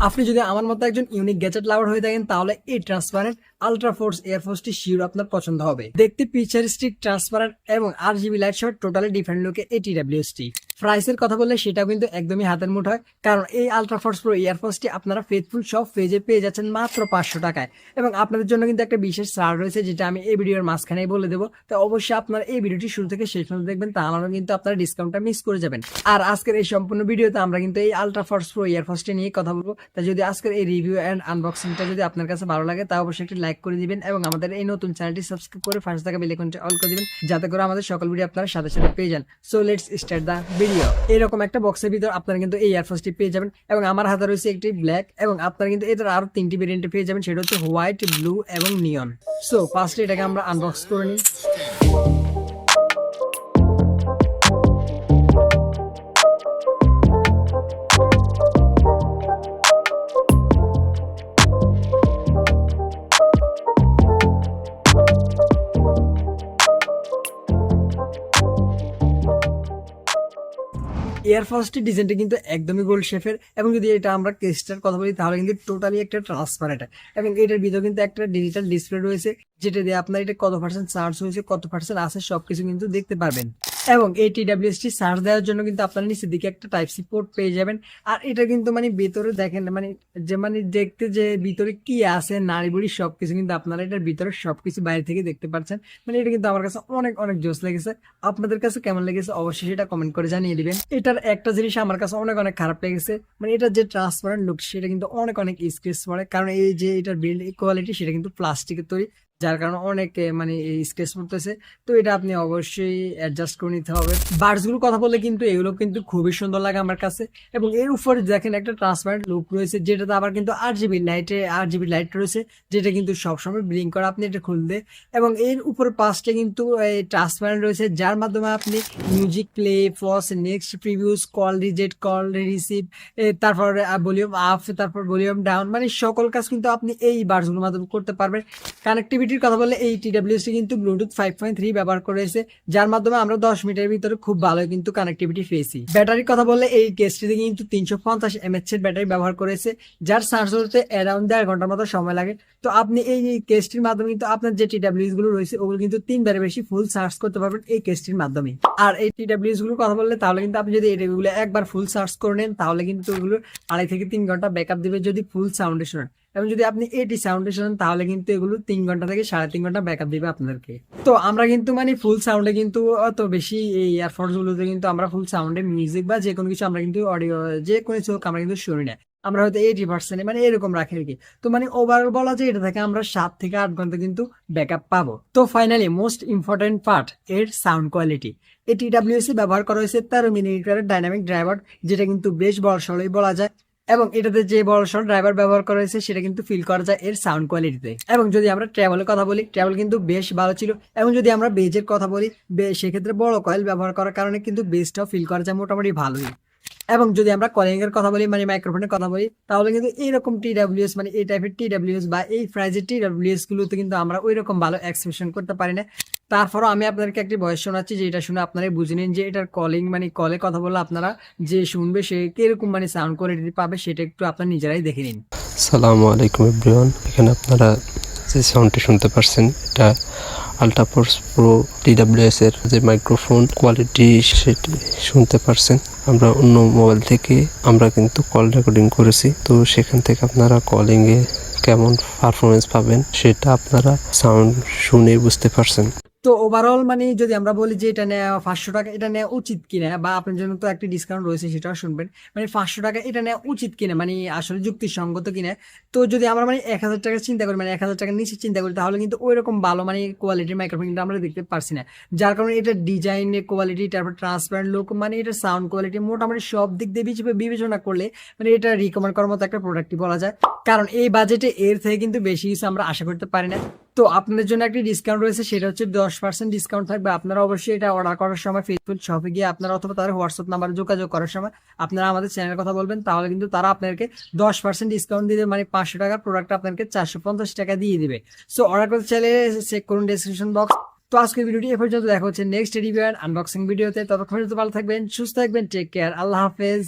আপনি যদি আমার মতো একজন ইউনিক গ্যাজেট লাভার হয়ে থাকেন তাহলে এই ট্রান্সপারেন্ট আলট্রা ফোর্স এয়ারফোর্সটি শিওর আপনার পছন্দ হবে। দেখতে ফিচারিস্টিক, ট্রান্সপারেন্ট এবং RGB লাইট সহ টোটালি ডিফারেন্ট লুকে এই TWS-টি। প্রাইসের কথা বললে সেটাও কিন্তু একদমই হাতের মুঠোয়, কারণ এই আলট্রা ফোর্স প্রো ইয়ারফোর্সটি আপনারা ফেথফুল সব পেজে পেয়ে যাচ্ছেন মাত্র 500 টাকায়। এবং আপনাদের জন্য কিন্তু একটা বিশেষ ছাড় রয়েছে, যেটা আমি এই ভিডিওর মাঝখানেই বলে দেবো। তো অবশ্যই আপনারা এই ভিডিওটি শুরু থেকে শেষ পর্যন্ত দেখবেন, তাহলে কিন্তু আপনারা ডিসকাউন্টটা মিস করে যাবেন। আর আজকের এই সম্পূর্ণ ভিডিওতে আমরা কিন্তু এই আলট্রা ফোর্স প্রো ইয়ারফোর্সটি নিয়ে কথা বলবো। তাই যদি আজকের এই রিভিউ এন্ড আনবক্সিংটা যদি আপনার কাছে ভালো লাগে, তা অবশ্যই একটি লাইক করে দিবেন এবং আমাদের এই নতুন চ্যানেলটি সাবস্ক্রাইব করে পাশে থাকা বেল আইকনটি অল করে দিবেন, যাতে করে আমাদের সকল ভিডিও আপনারা সাথে সাথে পেয়ে যান। So let's start the video. এরকম একটা বক্সের ভিতর আপনারা কিন্তু এই ইয়ারফোর্সটি পেয়ে যাবেন এবং আমার হাতে রয়েছে একটি ব্ল্যাক, এবং আপনারা কিন্তু এটার আরো 3টি ভেরিয়েন্টে পেয়ে যাবেন, সেটা হচ্ছে হোয়াইট, ব্লু এবং নিয়ন। সো ফার্স্টে এটাকে আমরা আনবক্স করে নিই। এয়ারফোর্সটির ডিজাইনটা কিন্তু একদমই গোল্ড শেপের, এবং যদি এটা আমরা কেসটার কথা বলি তাহলে কিন্তু টোটালি একটা ট্রান্সপারেন্ট, এবং এটার ভিতরে কিন্তু একটা ডিজিটাল ডিসপ্লে রয়েছে, যেটা দিয়ে আপনার এটা কত পার্সেন্ট চার্জ হয়েছে, কত পার্সেন্ট আছে সবকিছু কিন্তু দেখতে পারবেন। এবং এই TWS-টি চার্জ দেওয়ার জন্য কিন্তু আপনারা নিচের দিকে একটা টাইপ সি পোর্ট পেয়ে যাবেন। আর এটা কিন্তু ভিতরে দেখেন দেখতে যে ভিতরে কি আছে নাড়িবুড়ি সবকিছু কিন্তু আপনারা এটার ভিতরে সবকিছু বাইরে থেকে দেখতে পাচ্ছেন। এটা কিন্তু আমার কাছে অনেক অনেক জোস লেগেছে। আপনাদের কাছে কেমন লেগেছে অবশ্যই সেটা কমেন্ট করে জানিয়ে দিবেন। এটার একটা জিনিস আমার কাছে অনেক অনেক খারাপ লেগেছে, এটার যে ট্রান্সপারেন্ট লুক সেটা কিন্তু অনেক অনেক স্ক্র্যাচ পড়ে, কারণ এই যে এটার বিল্ড কোয়ালিটি সেটা কিন্তু প্লাস্টিকের তৈরি, যার কারণে অনেক স্কেচ পড়তেছে। তো এটা আপনি অবশ্যই অ্যাডজাস্ট করে নিতে হবে। বার্ডস গুলোর কথা বললে কিন্তু এগুলো কিন্তু খুবই সুন্দর লাগে আমার কাছে, এবং এর উপরে দেখেন একটা ট্রান্সপারেন্ট লুক রয়েছে, যেটাতে আবার কিন্তু RGB লাইট রয়েছে, যেটা কিন্তু সবসময় ব্লিঙ্ক করে আপনি এটা খুলতে। এবং এর উপরে পাশটা কিন্তু ট্রান্সপারেন্ট রয়েছে, যার মাধ্যমে আপনি music play, pause, next previous, call reject, call receive, তারপর ভলিউম আপ, তারপর ভলিউম ডাউন, সকল কাজ কিন্তু আপনি এই বার্ডস গুলোর মাধ্যমে করতে পারবেন। কানেক্টিভিটির কথা বললে এই TWS-টি কিন্তু ব্লুটুথ 5.3 ব্যবহার করেছে, যার মাধ্যমে আমরা 10 মিনিটের ভিতরে খুব ভালো কিন্তু কানেক্টিভিটি পেয়েছি। ব্যাটারির কথা বললে এই কেসটিতে কিন্তু 350 mAh এর ব্যাটারি ব্যবহার করেছে, যার চার্জ হতে অ্যারাউন্ড 1.5 ঘন্টার মতো সময় লাগে। তো আপনি এই কেসটির মাধ্যমে কিন্তু আপনার যে TWS গুলো রয়েছে ওগুলো কিন্তু 3বারের বেশি ফুল চার্জ করতে পারবেন এই কেসটির মাধ্যমে। আর এই TWS গুলোর কথা বললে তাহলে কিন্তু আপনি যদি এগুলো একবার ফুল চার্জ করে নেন, তাহলে কিন্তু ওগুলো 2.5 থেকে 3 ঘন্টা ব্যাকআপ দিবে যদি ফুল সাউন্ডে শোনেন। এবং যদি আপনি এটি সাউন্ডে শোনেন তাহলে কিন্তু এগুলো 3 ঘন্টা থেকে 3.5 ঘন্টা ব্যাকআপ দিবে আপনাদেরকে। তো আমরা কিন্তু ফুল সাউন্ডে কিন্তু অত বেশি এই ইয়ারফোর্স গুলোতে কিন্তু আমরা ফুল সাউন্ডে মিউজিক বা যে কোনো কিছু আমরা কিন্তু অডিও যে কোনো কিছু আমরা কিন্তু শুনি না, আমরা হয়তো 80% এরকম রাখি আর কি। তো ওভারঅল বলা যায় এটা থেকে আমরা 7 থেকে 8 ঘন্টা কিন্তু ব্যাকআপ পাবো। তো ফাইনালি মোস্ট ইম্পর্টেন্ট পার্ট, এর সাউন্ড কোয়ালিটি। এই TWS-এ ব্যবহার করা হয়েছে 13 মিলিমিটারের ডাইনামিক ড্রাইভার, যেটা কিন্তু বেশ বড়সড়ই বলা যায়। এবং এটাতে যে বড়সড় ড্রাইভার ব্যবহার করা হয়েছে সেটা কিন্তু ফিল করা যায় এর সাউন্ড কোয়ালিটিতে। এবং যদি আমরা ট্রাভেলের কথা বলি, ট্রাভেল কিন্তু বেশ ভালো ছিল। এবং যদি আমরা বেজের কথা বলি, সেক্ষেত্রে বড় কয়েল ব্যবহার করার কারণে কিন্তু বেসটাও ফিল করা যায় মোটামুটি ভালোই। এবং যদি আমরা কলিং এর কথা বলি, মাইক্রোফোনের কথা বলি, তাহলে কিন্তু এইরকম TWS এই টাইপের TWS বা এই প্রাইজের TWS গুলোতে কিন্তু আমরা ওই রকম ভালো এক্সপ্রেশন করতে পারি না। তারপরও আমি আপনাদেরকে একটি ভয়েস শোনাচ্ছি, যেটা শুনে আপনারা বুঝে নিন যে এটার কলিং কলে কথা বলে আপনারা যে শুনবে সে কিরকম সাউন্ড কোয়ালিটি পাবে, সেটা একটু আপনারা নিজেরাই দেখে নিন। আসসালামু আলাইকুম এভরিওয়ান। এখানে আপনারা যে সাউন্ডটি শুনতে পারছেন, এটা আলট্রা ফোর্স প্রো TWS এর যে মাইক্রোফোন কোয়ালিটি সেটি শুনতে পারছেন। আমরা অন্য মোবাইল থেকে আমরা কিন্তু কল রেকর্ডিং করেছি, তো সেখান থেকে আপনারা কলিং এ কেমন পারফরমেন্স পাবেন সেটা আপনারা সাউন্ড শুনে বুঝতে পারছেন। তো ওভারঅল যদি আমরা বলি যে এটা নেওয়া 500 টাকা, এটা নেওয়া উচিত কিনা, বা আপনার জন্য তো একটা ডিসকাউন্ট রয়েছে সেটাও শুনবেন, 500 টাকা এটা নেওয়া উচিত কিনা, আসলে যুক্তিসঙ্গত কিনা। তো যদি আমরা 1000 টাকা চিন্তা করি, 1000 টাকার নিচে চিন্তা করি, তাহলে কিন্তু ওই রকম ভালো কোয়ালিটির মাইক্রোফোন কিন্তু আমরা দেখতে পারছি না, যার কারণে এটা ডিজাইনের কোয়ালিটি, তারপর ট্রান্সপারেন্ট লুক, এটা সাউন্ড কোয়ালিটি, মোটামুটি সব দিক দিয়ে বিবেচনা করলে এটা রিকমেন্ড করার মতো একটা প্রোডাক্টই বলা যায়। কারণ এই বাজেটে এর থেকে কিন্তু বেশি কিছু আমরা আশা করতে পারি না। তো আপনাদের জন্য একটি ডিসকাউন্ট রয়েছে, সেটা হচ্ছে 10% ডিসকাউন্ট থাকবে। আপনারা অবশ্যই এটা অর্ডার করার সময় ফেসবুক শপে গিয়ে আপনারা অথবা তাদের হোয়াটসঅ্যাপ নাম্বারে যোগাযোগ করার সময় আপনারা আমাদের চ্যানেলের কথা বলবেন, তাহলে কিন্তু তারা আপনাদেরকে 10% ডিসকাউন্ট দিয়ে দেবে, 500 টাকার প্রোডাক্ট আপনাদেরকে 450 টাকা দিয়ে দিবে। সো অর্ডার করতে চাইলে চেক করুন ডেসক্রিপশন বক্স। তো আজকের ভিডিওটি এ পর্যন্ত, দেখা হচ্ছে নেক্সট রিভিউ এন্ড আনবক্সিং ভিডিওতে। ততক্ষণ পর্যন্ত ভালো থাকবেন, সুস্থ থাকবেন, টেক কেয়ার, আল্লাহ হাফেজ।